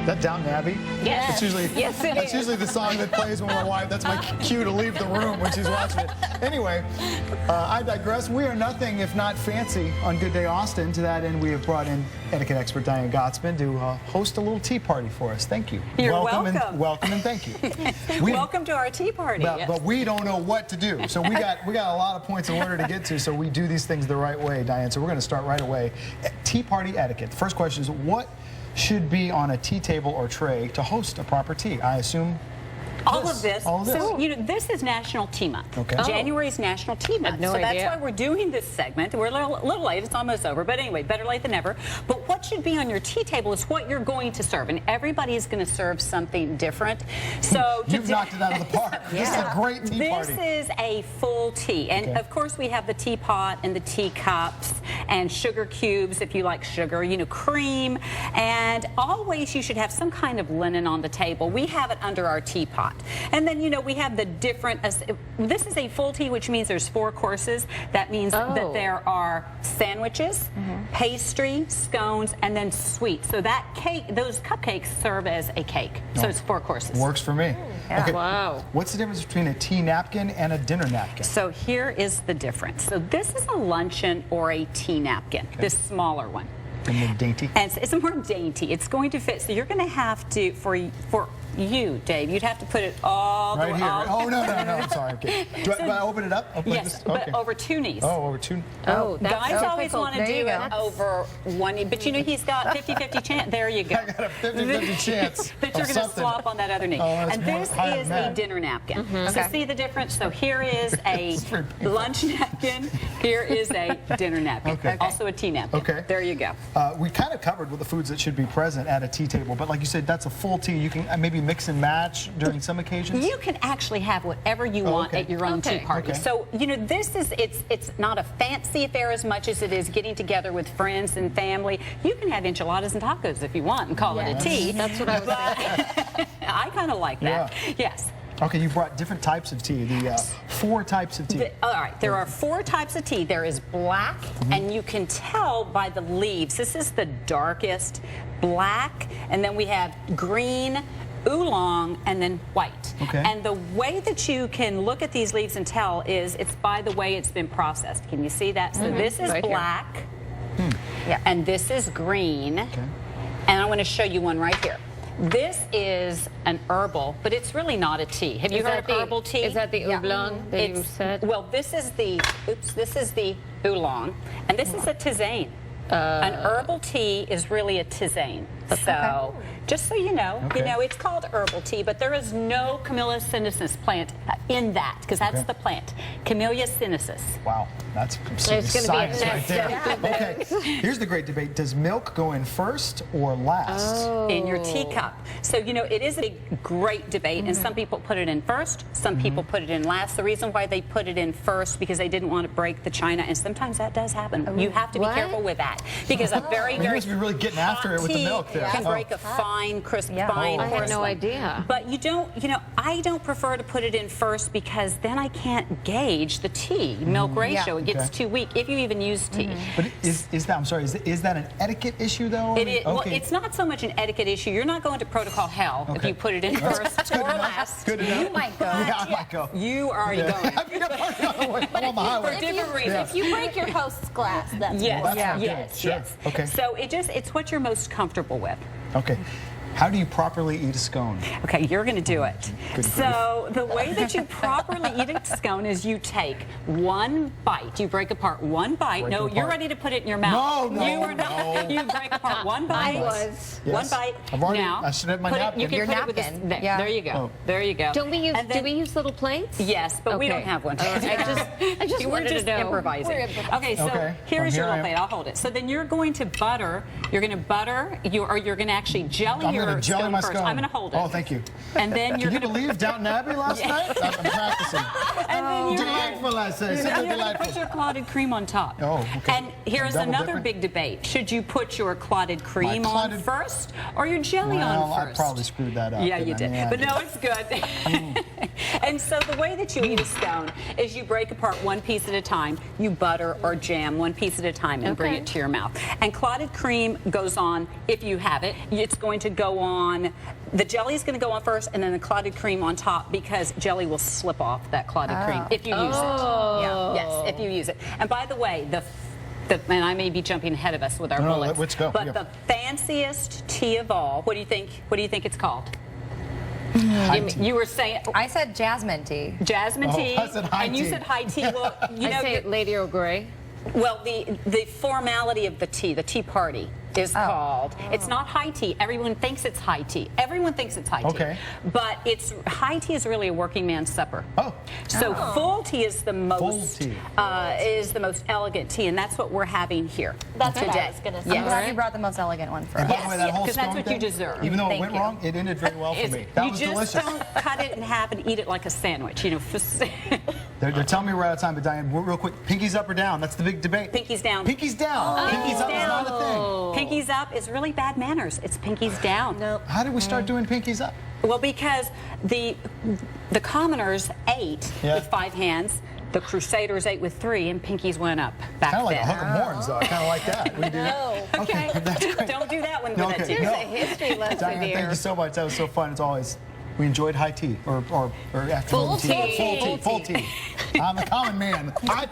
that Downton Abbey? Yes. It's usually, Yes, it that's is. usually the song that plays when my wife, that's my cue to leave the room when she's watching it. Anyway, I digress. We are nothing if not fancy on Good Day Austin. To that end, we have brought in etiquette expert Diane Gottsman to host a little tea party for us. Thank you. You're welcome. welcome. And, welcome and thank you. Welcome to our tea party. But we don't know what to do. So we got a lot of points in order to get to, so we do these things the right way, Diane. So we're going to start right away. Tea party etiquette. The first question is, what should be on a tea table or tray to host a proper tea? I assume All of this. All of this. So, this is National Tea Month. Okay. January is National Tea Month. no so that's idea. why we're doing this segment. We're a little late. It's almost over. But anyway, better late than never. But what should be on your tea table is what you're going to serve. And everybody is going to serve something different. So You've knocked it out of the park. This is a great tea party. This is a full tea. And Okay. of course, we have the teapot and the teacups and sugar cubes, if you like sugar, cream. And always you should have some kind of linen on the table. We have it under our teapot. And then, we have the different, this is a full tea, which means there's 4 courses. That means that there are sandwiches, pastry, scones, and then sweets. So that cake, those cupcakes serve as a cake. So it's 4 courses. Works for me. Yeah. Okay. Wow. What's the difference between a tea napkin and a dinner napkin? So here is the difference. So this is a luncheon or a tea napkin, this smaller one. And then dainty? And it's more dainty. It's going to fit. So you're going to have to, for you, Dave, you'd have to put it all Right the way. here. Oh, no, I'm sorry. Okay. Do I open it up? Open Yes, this? but Okay. over 2 knees. Oh, over 2. Oh, that's Guys always difficult. want to There do you it go. over 1 knee, but he's got 50-50 chance. There you go. I got a 50-50 chance that you're of going to something. swap on that other knee. Oh, that's and more this higher is than a that. dinner napkin. So Okay. see the difference? So here is a It's very painful. lunch napkin. Here is a dinner napkin. Okay. Also a tea napkin. Okay. There you go. We kind of covered what the foods that should be present at a tea table, but like you said, that's a full tea. You can maybe mix and match during some occasions? You can actually have whatever you want okay. at your own tea party. Okay. So, this is, it's not a fancy affair as much as it is getting together with friends and family. You can have enchiladas and tacos if you want and call it a tea. That's what I was thinking. I kind of like that. Yeah. Yes. Okay, you brought different types of tea, the 4 types of tea. All right, there are 4 types of tea. There is black, and you can tell by the leaves. This is the darkest black, and then we have green, oolong, and then white. Okay. And the way that you can look at these leaves and tell is it's by the way it's been processed. Can you see that? So this is Right here. black, and this is green, Okay. and I want to show you one right here. This is an herbal, but it's really not a tea. Have you heard of herbal tea? Is that the oolong that you said? Well, this is the oolong, and this is a tisane. An herbal tea is really a tisane. So, just so you know, it's called herbal tea, but there is no Camellia sinensis plant in that, because that's the plant. Camellia sinensis. Wow, that's some It's gonna be a science right there. Okay, here's the great debate. Does milk go in first or last? In your teacup. So, it is a great debate, and some people put it in first, some people put it in last. The reason why they put it in first, because they didn't want to break the china, and sometimes that does happen. You have to be What? careful with that, because a very, You very must be really getting after it with the tea milk there. can Oh. break a fine, crisp, fine I had no porcelain. idea. But you don't, I don't prefer to put it in first, because then I can't gauge the tea milk ratio. It gets too weak if you even use tea. But is that, I'm sorry, is that an etiquette issue though? It is, well, Okay. it's not so much an etiquette issue. You're not going to protocol hell if Okay. you put it in first or last. Good enough. You might go. Yeah, I might go. You are already going. I'm on the highway. For different reasons. Yeah. If you break your host's glass, that's Yes, Well, that's not good. yes, Sure. yes. Okay. So it's what you're most comfortable with. Okay. How do you properly eat a scone? Okay, you're going to do it. Good So the way that you properly eat a scone is you take one bite. You break apart one bite. Break No, it you're apart. ready to put it in your mouth. No, You are not. no. You break apart one bite. was. One Yes. bite. I've already- Now, I should have my put it- napkin. You can Your put it with napkin. there, Yeah. there you go. Oh. There you go. Don't we use? And then- Do we use little plates? Yes, but we don't Okay. have one. All right. I just We're wanted just to know. improvising. We're improvising. Okay, so Okay. here's Here your I little am. plate. I'll hold it. So then you're going to butter. You're going to butter. You're going to actually jelly I'm your going to jelly scone my first. scone. I'm going to hold it. Oh, thank you. And then Can you're you going to believe Downton Abbey last night? I'm practicing. and then you're Delightful, I say. Simply You're going to delightful. put your clotted cream on top. Oh, okay. And here's Double another dipping? big debate. Should you put your clotted cream on clotted- first or your jelly Well, on I first? probably screwed that up. Yeah, you didn't did. I? But no, it's good. And so the way that you eat a scone is you break apart one piece at a time. You butter or jam one piece at a time and bring it to your mouth. And clotted cream goes on, if you have it, it's going to go on, the jelly is going to go on first and then the clotted cream on top because jelly will slip off that clotted cream if you use it. Yeah. Yes, if you use it. And by the way, and I may be jumping ahead of us with our bullets, let's go. but the fanciest tea of all, what do you think it's called? You were saying I said jasmine tea. Jasmine tea, I said high and you tea. said high tea. Well, you know, I say Lady Earl Grey. well, the formality of the tea party is called. It's not high tea. Everyone thinks it's high tea. Everyone thinks it's high tea. Okay. But high tea is really a working man's supper. Oh. So full tea is the most tea. elegant tea, and that's what we're having here. That's today. what I was going to say. I'm glad you brought the most elegant one for And us. by the way, that whole because that's scone what you thing, deserve. even though it Thank went you. wrong, it ended very well for me. That you was just delicious. don't cut it in half and eat it like a sandwich. You know. They're telling me we're out of time, but Diane, real quick, pinkies up or down? That's the big debate. Pinkies down. Pinkies down. Pinkies up is not a thing. Pinkies up is really bad manners. It's pinkies down. Nope. How did we start doing pinkies up? Well, because the commoners ate Yeah. with 5 hands, the crusaders ate with 3, and pinkies went up back Kind of like then. a hook 'em horns, though. I kind of like that. We do that. Okay, that's great. Don't do that one with No, that okay, too. no. A history lesson Diane, thank here. you so much. That was so fun as always. We enjoyed high tea or afternoon Full tea. Full tea. I'm a common man. High tea.